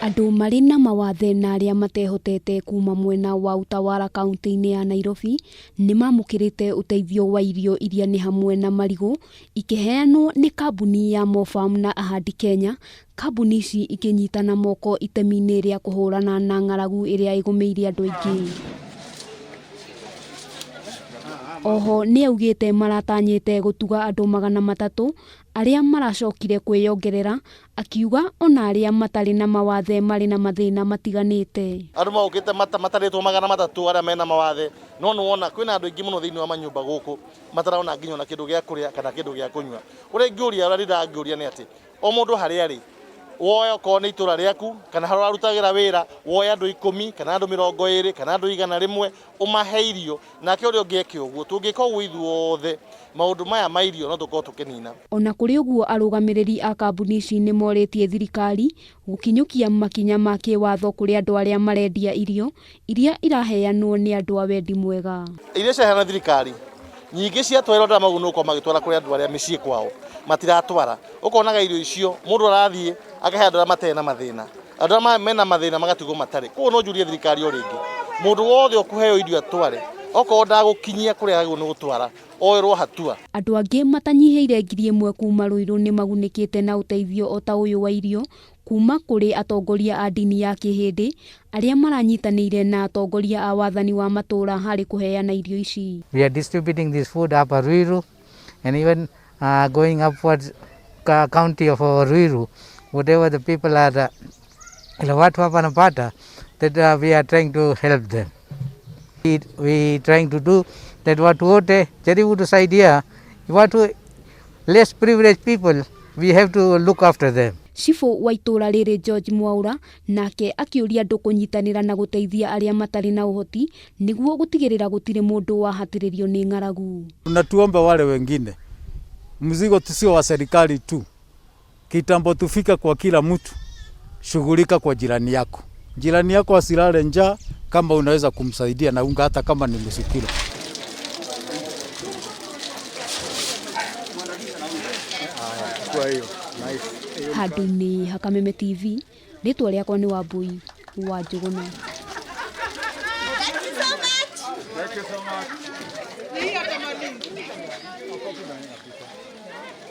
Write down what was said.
Andũ marĩ na mawathe na arĩa matehotete kuma mwena wa Utawala kaunti-inĩ ya Nairobi nĩ mamũkĩrĩte ũteithio wa irio iria nĩ hamwe na marigũ ikĩheanwo nĩ kambuni ya Mofarm na Ahadi Kenya, kambuni ici ikĩnyitana moko itemi-inĩ rĩa kũhũrana na ng'aragu ĩrĩa ĩgũmĩire andũ aingĩ. Oho nĩ augĩte maratanyĩte gũtuga andũ 300 arĩa maracokire kwĩyongerera, akiuga ona arĩa matarĩ na mawathe marĩ na mathĩna matiganĩte. Andũ maũkĩte matarĩtwo 300 arĩa mena mawathe, no nĩwona kwĩna andũ aingĩ mũno thĩinĩ wa manyũmba gũkũ matarona nginya na kĩndũ gĩa kũrĩa kana kĩndũ gĩa kũnyua. Ũrĩa ingĩũria ũrĩa ndĩrangĩũria nĩ atĩ o mũndũ harĩa arĩ woe okorwo nĩ itũra rĩaku kana harĩa ũrarutagĩra wĩra, woe andũ 10 kana andũ 20 kana andũ 100 ũmahe irio, nake ũrĩa ũngĩ eke ũguo. Tũngĩka ũguo ithuothe maũndũ maya ma irio no tũkorwo tũkĩnina. Ona kũrĩ ũguo arũgamĩrĩri a kambuni ici nĩ morĩtie thirikari gũkinyũkia makinya ma kĩwatho kũrĩ andũ arĩa marendia irio iria iraheanwo nĩ andũ a wendi mwega. Iria ciaheana thirikari nyingĩ ciatwarwo ndara maguo nũko magĩtwara kũrĩ andũ arĩa mĩciĩ kwao matiratwara. Ũkonaga irio icio mũndũ arathiĩ akahe andũ arĩa matarĩ na mathĩna, andũ arĩa mena mathĩna magatigwo matarĩ. Koguo no njũrie thirikari o rĩngĩ, mũndũ wothe ũkũheo irio atware, okorwo ndagũkinyia kũrĩa agĩrĩirwo nĩ gũtwara oerwo hatua. Andũ angĩ matanyihĩire 1,000 kuma Ruiru nĩ magunĩkĩte na ũteithio o ta ũyũ wa irio kuma kũrĩ atongoria a dini ya kĩhĩndĩ arĩa maranyitanĩire na atongoria a wathani wa matũra harĩ kũheana irio ici. We are distributing this food up Ruiru and even going upwards county of Ruiru, whatever the people are watu hapa wanapata, that we are trying to help them. We trying to do that watu wote jaribu tusaidia watu less privileged people, we have to look after them. Cibũ wa itũra rĩrĩ George Mwaura nake akĩũria andũ kũnyitanĩra na gũteithia arĩa matarĩ na ũhoti nĩguo gũtigĩrĩra gũtirĩ mũndũ wahatĩrĩrio nĩ ng'aragu. Tunatuomba wale wengine, mzigo tusio wa serikali tu, kitambo tufika kwa kila mtu, shughulika kwa jirani yako. Jirani yako asilale njaa, kama unaweza kumsaidia na unga hata kama ni nusu kilo. Kwa hiyo Handũ-inĩ ha Kameme TV, rĩtwa rĩakwa nĩ Wambui wa Njũgũna. Thank you so much.